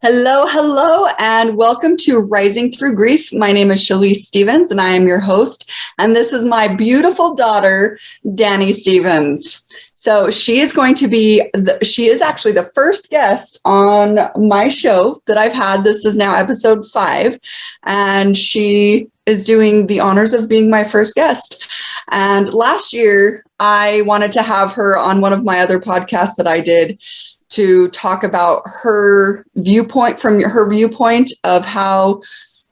Hello, hello, and welcome to Rising Through Grief. My name is Shalise Stevens, and I am your host. And this is my beautiful daughter, Dani Stevens. So she is actually the first guest on my show that I've had. This is now episode 5, and she is doing the honors of being my first guest. And last year, I wanted to have her on one of my other podcasts that I did to talk about her viewpoint of how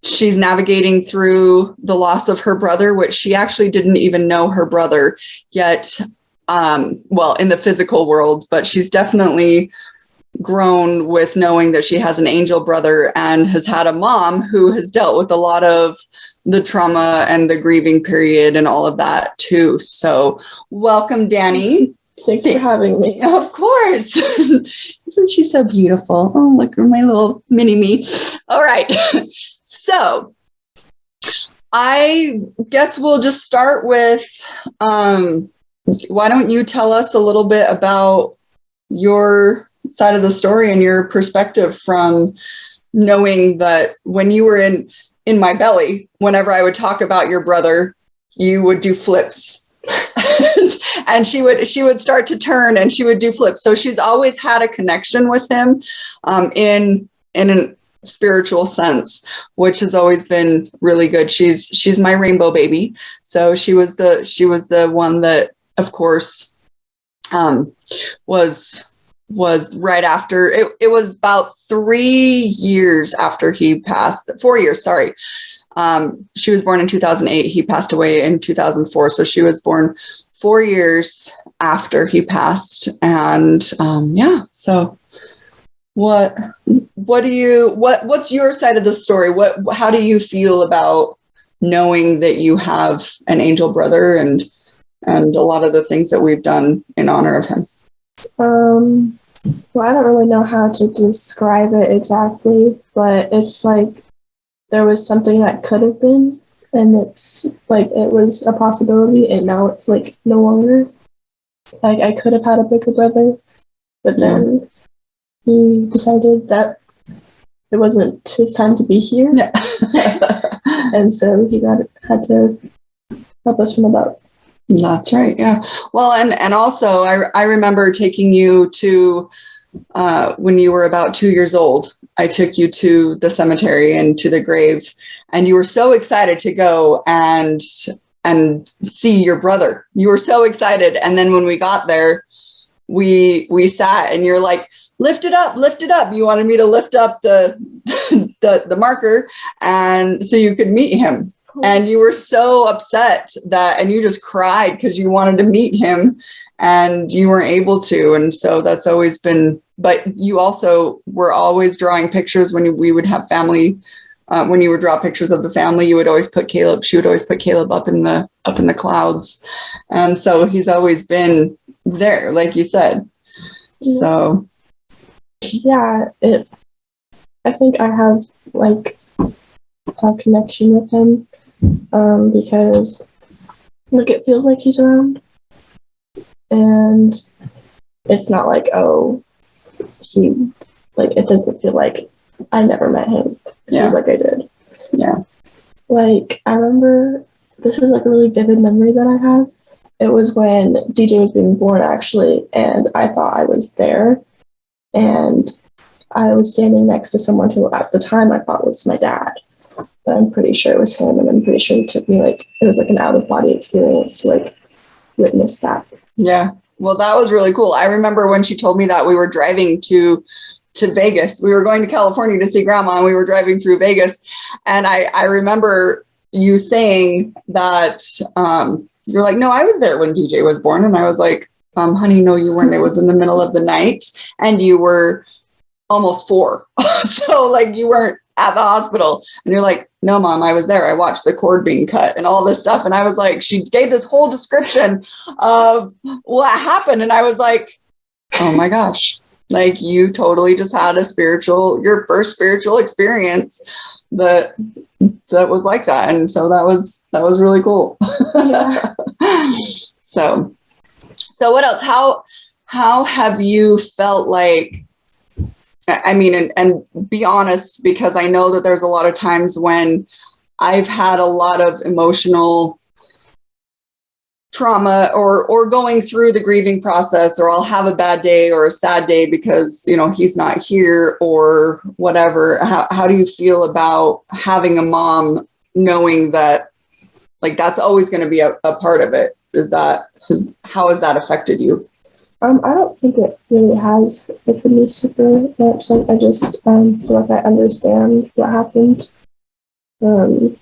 she's navigating through the loss of her brother, which she actually didn't even know her brother yet, in the physical world, but she's definitely grown with knowing that she has an angel brother and has had a mom who has dealt with a lot of the trauma and the grieving period and all of that too. So welcome, Dani. Thanks for having me. Of course. Isn't she so beautiful? Oh, look at my little mini me. All right. So I guess we'll just start with, why don't you tell us a little bit about your side of the story and your perspective from knowing that when you were in my belly, whenever I would talk about your brother, you would do flips. And she would start to turn and she would do flips. So she's always had a connection with him in a spiritual sense, which has always been really good. She's my rainbow baby. So she was the one that, of course, was right after it was about 3 years after he passed. 4 years, sorry. She was born in 2008. He passed away in 2004. So she was born 4 years after he passed. And so what's your side of the story? How do you feel about knowing that you have an angel brother and a lot of the things that we've done in honor of him? Well, I don't really know how to describe it exactly, but it's like there was something that could have been, and it's like it was a possibility, and now it's like no longer. Like I could have had a bigger brother, but then he decided that it wasn't his time to be here. Yeah. And so he had to help us from above. That's right. Yeah. Well, and also I remember taking you to when you were about 2 years old. I took you to the cemetery and to the grave, and you were so excited to go and see your brother. You were so excited. And then when we got there, we sat and you're like, lift it up. You wanted me to lift up the marker and so you could meet him. And you were so upset and you just cried because you wanted to meet him and you weren't able to. And so that's always been, but you also were always drawing pictures when we would have family. When you would draw pictures of the family, she would always put Caleb up in the clouds. And so he's always been there, like you said. Yeah. So. Yeah, I think I have like a connection with him because like it feels like he's around, and it's not like it doesn't feel like I never met him. It feels like I did. Yeah. Like I remember, this is like a really vivid memory that I have. It was when DJ was being born actually, and I thought I was there, and I was standing next to someone who at the time I thought was my dad. But I'm pretty sure it was him, and I'm pretty sure it took me it was like an out-of-body experience to like witness that. Yeah. Well, that was really cool. I remember when she told me that we were driving to Vegas. We were going to California to see Grandma, and we were driving through Vegas. And I remember you saying that you're like, no, I was there when DJ was born. And I was like, honey, no, you weren't. It was in the middle of the night, and you were almost 4. So like you weren't at the hospital. And you're like, no, Mom, I was there. I watched the cord being cut and all this stuff. And I was like, she gave this whole description of what happened. And I was like, oh my gosh, like you totally just had your first spiritual experience that was like that. And so that was really cool. Yeah. So what else? How have you felt like I mean, and be honest, because I know that there's a lot of times when I've had a lot of emotional trauma or going through the grieving process, or I'll have a bad day or a sad day because, you know, he's not here or whatever. How do you feel about having a mom, knowing that like that's always going to be a part of it? How has that affected you? I don't think it really has affected me super much. Like, I just feel like I understand what happened to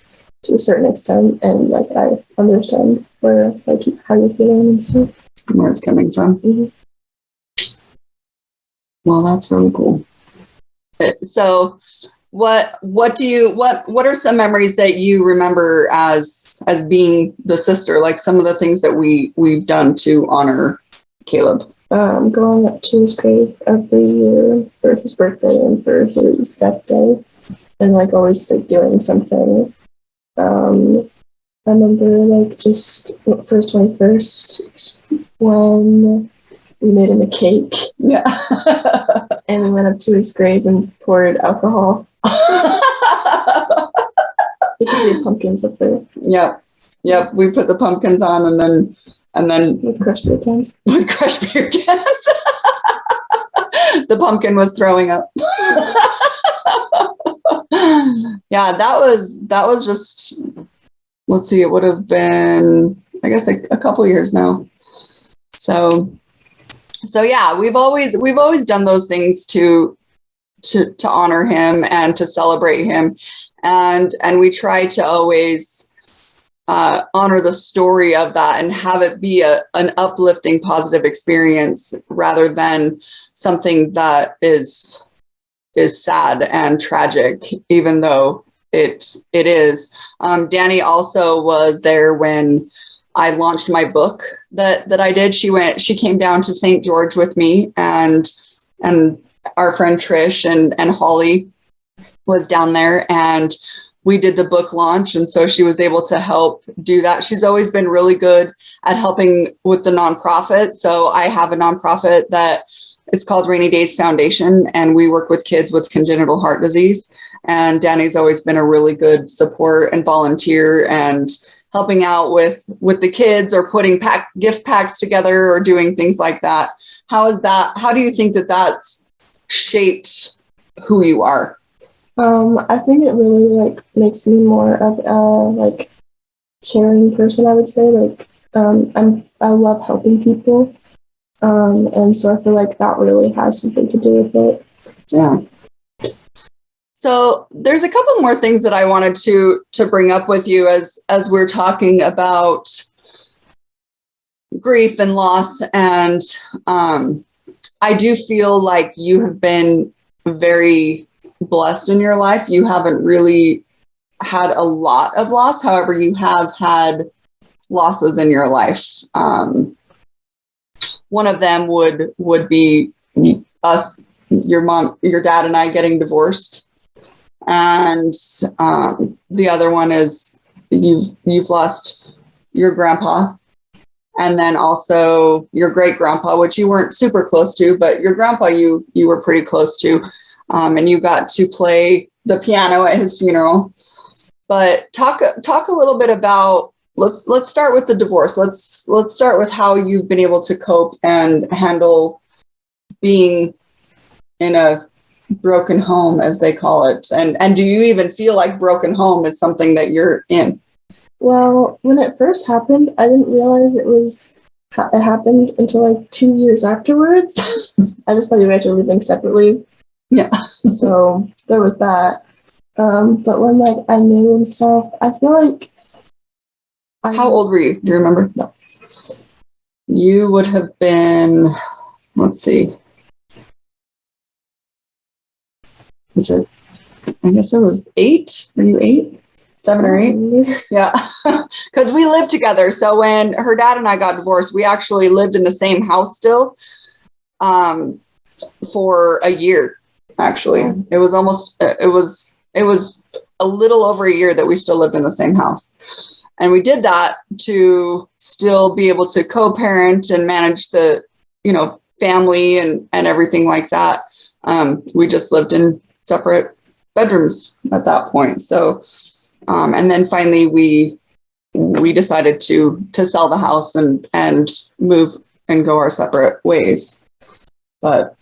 a certain extent, and like I understand where, like, how you're feeling and stuff. Where it's coming from. Mm-hmm. Well, that's really cool. So what are some memories that you remember as being the sister, like some of the things that we've done to honor Caleb? Going up to his grave every year for his birthday and for his death day, and like always like doing something. I remember like just for his 21st when we made him a cake. Yeah. And we went up to his grave and poured alcohol. Because we had pumpkins up there. Yep. We put the pumpkins on and then with crushed beer cans. With crushed beer cans. The pumpkin was throwing up. Yeah, that was just, let's see, it would have been, I guess, a couple years now. So yeah, we've always done those things to honor him and to celebrate him, and we try to always honor the story of that and have it be an uplifting, positive experience rather than something that is sad and tragic, even though it is. Danny also was there when I launched my book that I did. She came down to St. George with me, and our friend Trish and Holly was down there, and we did the book launch. And so she was able to help do that. She's always been really good at helping with the nonprofit. So I have a nonprofit that it's called Rainy Days Foundation, and we work with kids with congenital heart disease. And Danny's always been a really good support and volunteer and helping out with the kids or putting gift packs together or doing things like that. How do you think that that's shaped who you are? I think it really like makes me more of a like caring person, I would say. Like I love helping people. And so I feel like that really has something to do with it. Yeah. So there's a couple more things that I wanted to bring up with you as we're talking about grief and loss. And I do feel like you have been very blessed in your life. You haven't really had a lot of loss. However, you have had losses in your life. One of them would be us, your mom, your dad and I getting divorced. And the other one is you've lost your grandpa, and then also your great grandpa, which you weren't super close to, but your grandpa you were pretty close to, and you got to play the piano at his funeral. But talk a little bit about, let's start with the divorce. Let's start with how you've been able to cope and handle being in a broken home, as they call it. And do you even feel like broken home is something that you're in? Well, when it first happened, I didn't realize it happened until like 2 years afterwards. I just thought you guys were living separately. Yeah. So there was that. But when like I knew and stuff, I feel like. How old were you? Do you remember? No. You would have been, let's see. I guess it was 8. Were you 8? 7 or 8? Yeah. Because we lived together. So when her dad and I got divorced, we actually lived in the same house still for a year, actually. It was a little over a year that we still lived in the same house. And we did that to still be able to co-parent and manage the, family and everything like that. We just lived in separate bedrooms at that point. So, and then finally we decided to sell the house and move and go our separate ways. But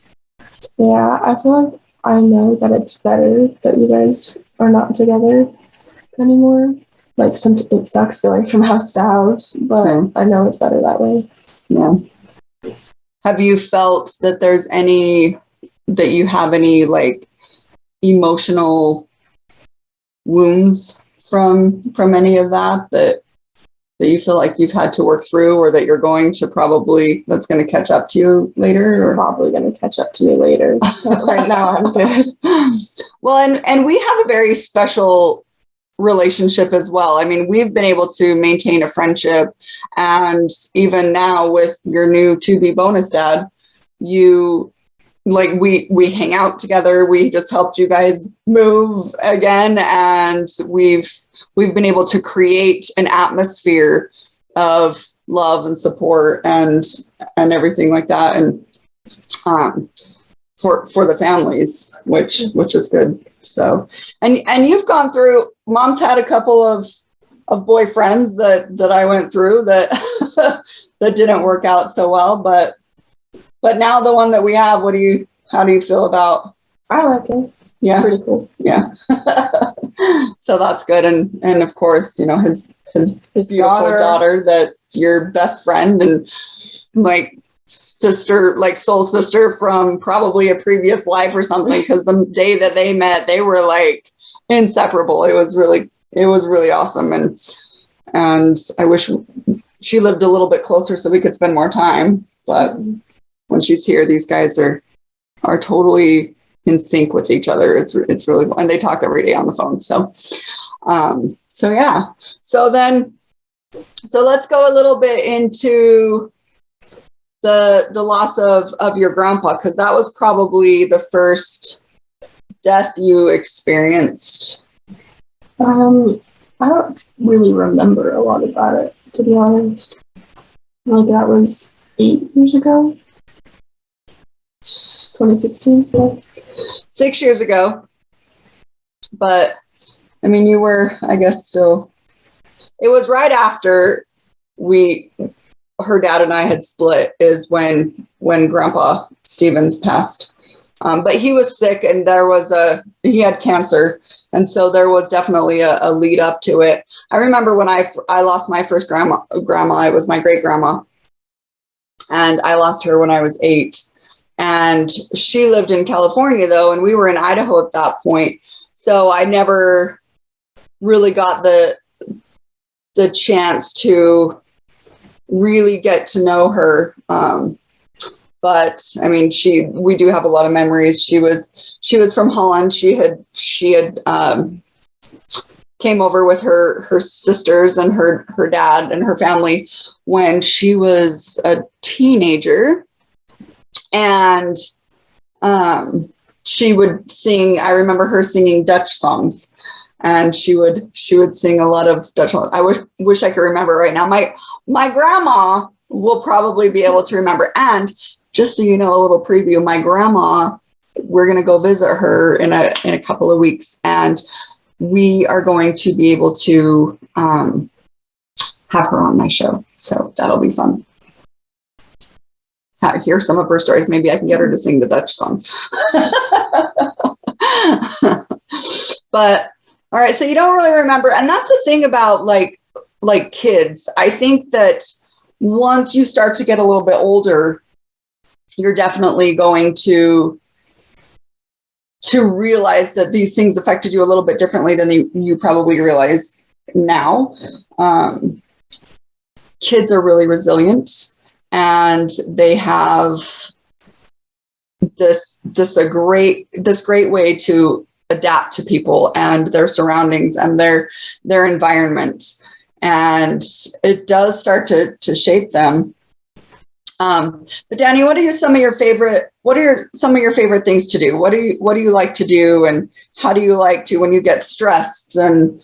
yeah, I feel like I know that it's better that you guys are not together anymore. Like, sometimes it sucks going from house to house, but I know it's better that way. yeah. Have you felt that that you have any like emotional wounds from any of that you feel like you've had to work through, or that you're going to that's going to catch up to you later? Or? Probably going to catch up to me later. Right now I'm good. Well, and we have a very special relationship as well. I mean, we've been able to maintain a friendship, and even now with your new to-be bonus dad, we hang out together. We just helped you guys move again, and we've been able to create an atmosphere of love and support and everything like that, and for the families, which is good. So, and you've gone through. Mom's had a couple of boyfriends that I went through that that didn't work out so well, but now the one that we have, how do you feel about? I like it. Yeah. Pretty cool. Yeah. So that's good. And of course, his beautiful daughter that's your best friend and like sister, like soul sister from probably a previous life or something, because the day that they met, they were like inseparable. It was really awesome. And I wish she lived a little bit closer so we could spend more time. But when she's here, these guys are totally in sync with each other. It's really, and they talk every day on the phone. So yeah. So let's go a little bit into the loss of your grandpa, because that was probably the first death you experienced. I don't really remember a lot about it, to be honest. Like, that was 8 years ago. 2016. Yeah. 6 years ago. But I mean, you were, I guess, still. It was right after her dad and I had split, is when Grandpa Stevens passed. But he was sick, and he had cancer. And so there was definitely a lead up to it. I remember when I lost my first grandma, it was my great grandma. And I lost her when I was 8. And she lived in California though, and we were in Idaho at that point. So I never really got the chance to really get to know her. But I mean, we do have a lot of memories. She was from Holland. She had came over with her sisters and her dad and her family when she was a teenager. And she would sing. I remember her singing Dutch songs, and she would sing a lot of Dutch. I wish I could remember right now. My grandma will probably be able to remember. And just so you know, a little preview, my grandma, we're going to go visit her in a couple of weeks, and we are going to be able to have her on my show. So that'll be fun. Hear some of her stories. Maybe I can get her to sing the Dutch song. But all right, so you don't really remember. And that's the thing about like kids. I think that once you start to get a little bit older, you're definitely going to realize that these things affected you a little bit differently than you probably realize now. Kids are really resilient. And they have this great way to adapt to people and their surroundings and their environment, and it does start to shape them. But Danny, what are some of your favorite things to do? What do you like to do, and how do you like to when you get stressed and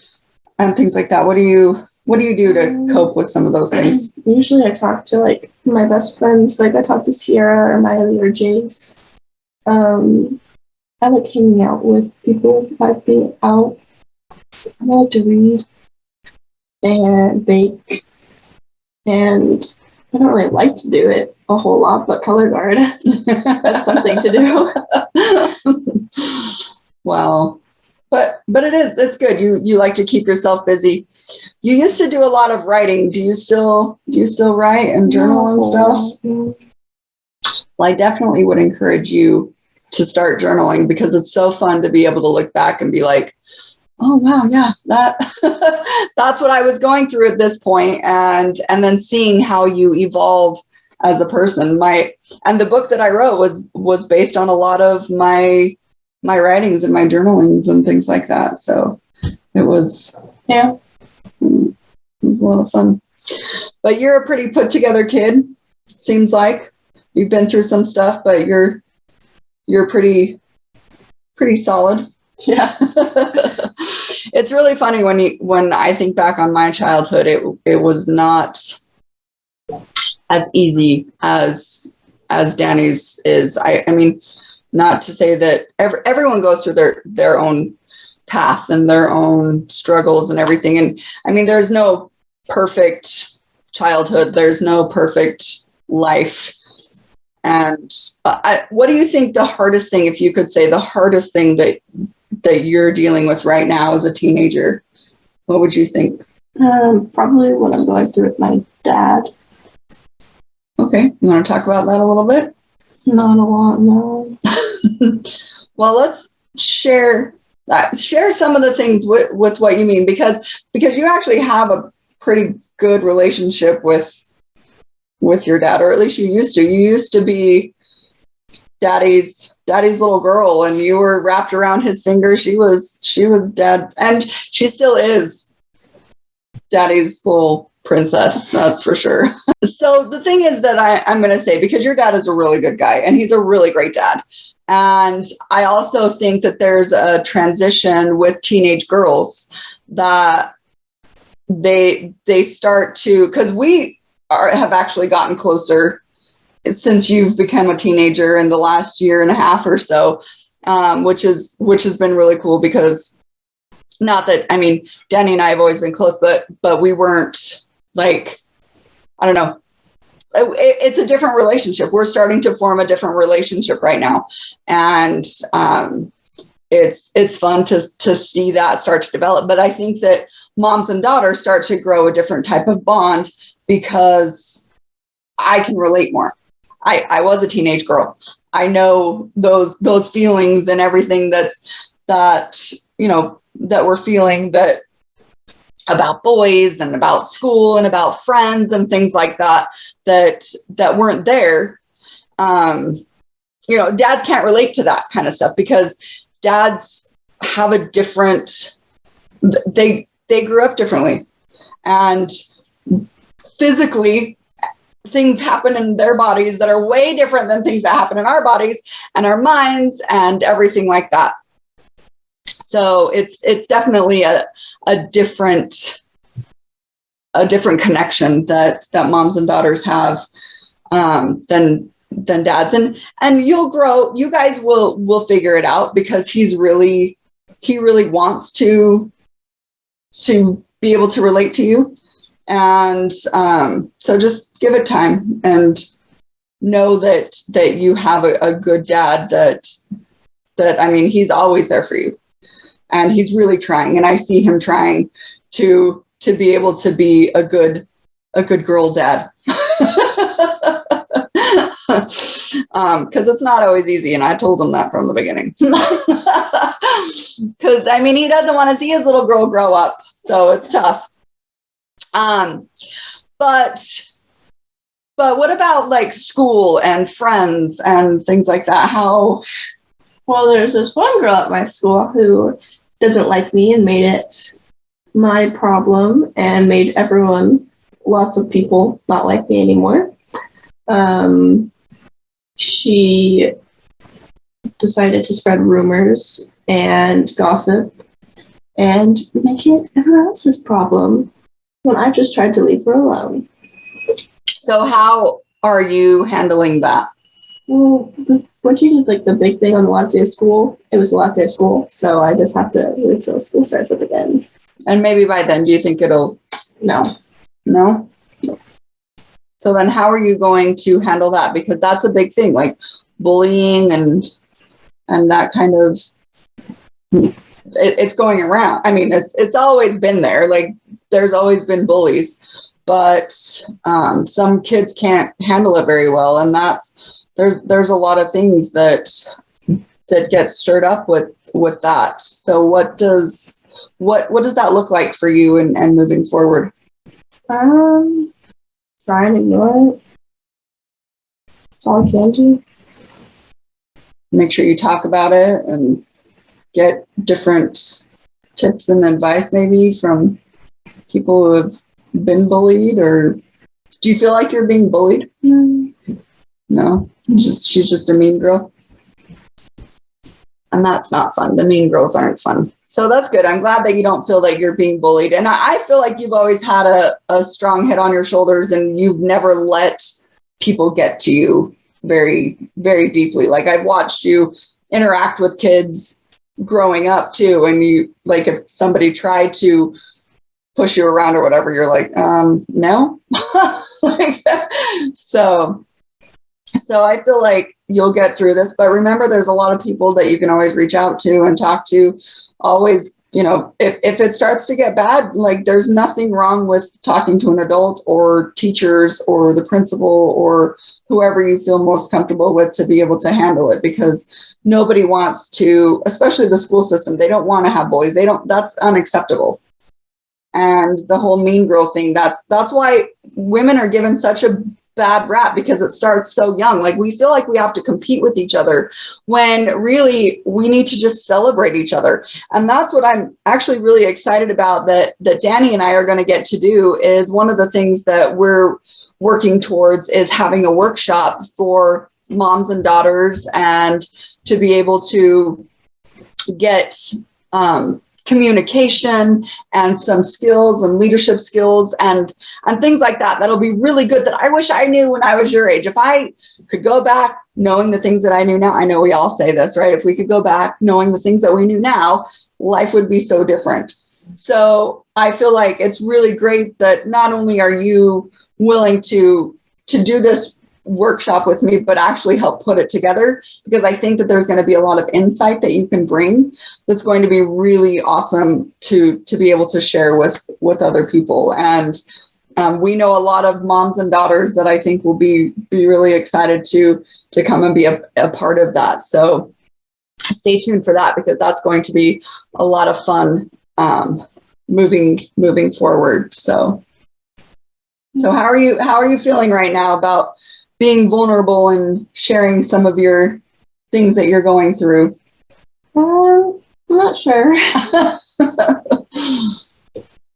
things like that? What do you do to cope with some of those things? Usually I talk to like my best friends. Like I talk to Sierra or Miley or Jace. I like hanging out with people. I like being out. I like to read and bake, and I don't really like to do it a whole lot, but color guard, that's something to do. Wow. But it's good. You like to keep yourself busy. You used to do a lot of writing. Do you still write and journal and stuff? Well, I definitely would encourage you to start journaling, because it's so fun to be able to look back and be like, oh wow, yeah, that's what I was going through at this point, and then seeing how you evolve as a person. And the book that I wrote was based on a lot of my writings and my journalings and things like that. So it was a lot of fun. But you're a pretty put together kid, seems like. You've been through some stuff, but you're pretty solid. Yeah. It's really funny when I think back on my childhood, it was not as easy as Danny's is. I mean, not to say that everyone goes through their own path and their own struggles and everything. And I mean, there's no perfect childhood. There's no perfect life. And what do you think the hardest thing, if you could say the hardest thing that you're dealing with right now as a teenager, what would you think? Probably what I'm going through with my dad. Okay. You want to talk about that a little bit? Not a lot, no. Well, let's share some of the things with what you mean, because you actually have a pretty good relationship with your dad, or at least you used to. You used to be daddy's little girl, and you were wrapped around his finger. She was dad, and she still is daddy's little princess, that's for sure. So the thing is that I'm going to say, because your dad is a really good guy and he's a really great dad. And I also think that there's a transition with teenage girls that they start to, because we have actually gotten closer since you've become a teenager in the last year and a half or so, which has been really cool, because not that, I mean, Danny and I have always been close, but we weren't like, I don't know. It's a different relationship. We're starting to form a different relationship right now. And it's fun to see that start to develop. But I think that moms and daughters start to grow a different type of bond, because I can relate more. I was a teenage girl. I know those feelings and everything that we're feeling, that about boys and about school and about friends and things like that weren't there. Dads can't relate to that kind of stuff, because dads have a different, they grew up differently, and physically things happen in their bodies that are way different than things that happen in our bodies and our minds and everything like that. So it's definitely a different connection that moms and daughters have than dads. And you'll grow. You guys will figure it out, because he really wants to be able to relate to you. And so just give it time, and know that you have a good dad, that I mean, he's always there for you. And he's really trying, and I see him trying to be able to be a good girl dad. Because it's not always easy, and I told him that from the beginning. Because I mean, he doesn't want to see his little girl grow up, so it's tough. But what about like school and friends and things like that? How? Well, there's this one girl at my school who doesn't like me, and made it my problem, and made lots of people not like me anymore. She decided to spread rumors and gossip and make it everyone else's problem, when I just tried to leave her alone. So how are you handling that? Well, when she did like the big thing on the last day of school, it was the last day of school, so I just have to wait till school starts up again. And maybe by then, do you think it'll? No. No? So then how are you going to handle that? Because that's a big thing, like bullying and that kind of, it's going around. I mean, it's always been there. Like there's always been bullies, but some kids can't handle it very well. And there's a lot of things that get stirred up with that. So what does that look like for you and moving forward? Try and ignore it. That's all I can do. Make sure you talk about it and get different tips and advice maybe from people who have been bullied. Or do you feel like you're being bullied? No, she's just a mean girl. And that's not fun. The mean girls aren't fun. So that's good. I'm glad that you don't feel that you're being bullied. And I feel like you've always had a strong head on your shoulders and you've never let people get to you very, very deeply. Like I've watched you interact with kids growing up too. And you, like if somebody tried to push you around or whatever, you're like, no. Like, so I feel like you'll get through this, but remember there's a lot of people that you can always reach out to and talk to. Always, if it starts to get bad, like there's nothing wrong with talking to an adult or teachers or the principal or whoever you feel most comfortable with to be able to handle it, because nobody wants to, especially the school system, they don't want to have bullies. That's unacceptable. And the whole mean girl thing, that's why women are given such a bad rap, because it starts so young. Like we feel like we have to compete with each other when really we need to just celebrate each other. And that's what I'm actually really excited about that Danny and I are going to get to do. Is one of the things that we're working towards is having a workshop for moms and daughters, and to be able to get communication and some skills and leadership skills and things like that. That'll be really good, that I wish I knew when I was your age. If I could go back knowing the things that I knew now, I know we all say this, right? If we could go back knowing the things that we knew now, life would be so different. So I feel like it's really great that not only are you willing to do this workshop with me, but actually help put it together, because I think that there's going to be a lot of insight that you can bring that's going to be really awesome to be able to share with other people. And we know a lot of moms and daughters that I think will be really excited to come and be a part of that. So stay tuned for that, because that's going to be a lot of fun moving forward. So how are you feeling right now about being vulnerable and sharing some of your things that you're going through? I'm not sure.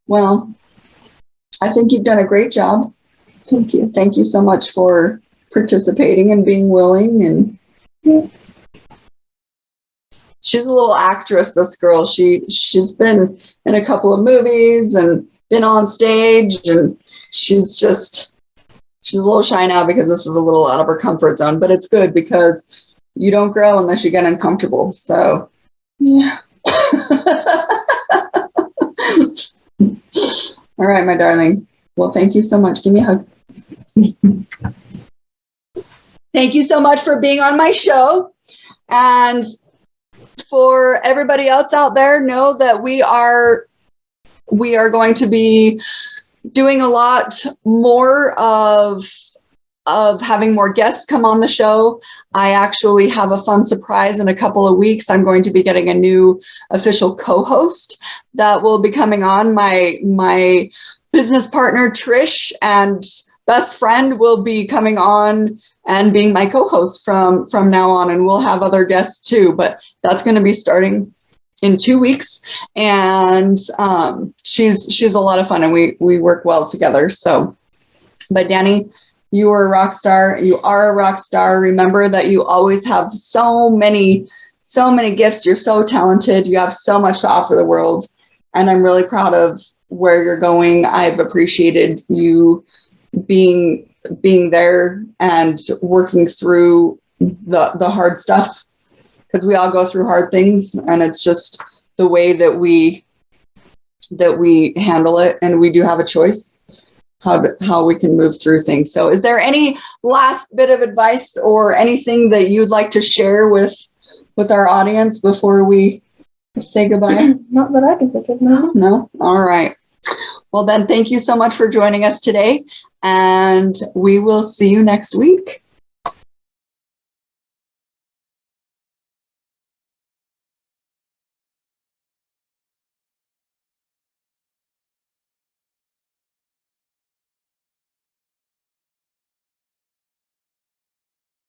Well, I think you've done a great job. Thank you. Thank you so much for participating and being willing. And she's a little actress, this girl. She's been in a couple of movies and been on stage, and she's a little shy now because this is a little out of her comfort zone, but it's good because you don't grow unless you get uncomfortable. So, yeah. All right, my darling. Well, thank you so much. Give me a hug. Thank you so much for being on my show. And for everybody else out there, know that we are going to be doing a lot more of having more guests come on the show. I actually have a fun surprise in a couple of weeks. I'm going to be getting a new official co-host that will be coming on. My business partner, Trish, and best friend will be coming on and being my co-host from now on. And we'll have other guests too, but that's going to be starting in 2 weeks, and she's a lot of fun, and we work well together. So, but Danny, you are a rock star. You are a rock star. Remember that you always have so many gifts. You're so talented. You have so much to offer the world, and I'm really proud of where you're going. I've appreciated you being there and working through the hard stuff, because we all go through hard things, and it's just the way that we handle it, and we do have a choice how we can move through things. So is there any last bit of advice or anything that you'd like to share with our audience before we say goodbye? Not that I can think of now. No? All right. Well, then, thank you so much for joining us today, and we will see you next week.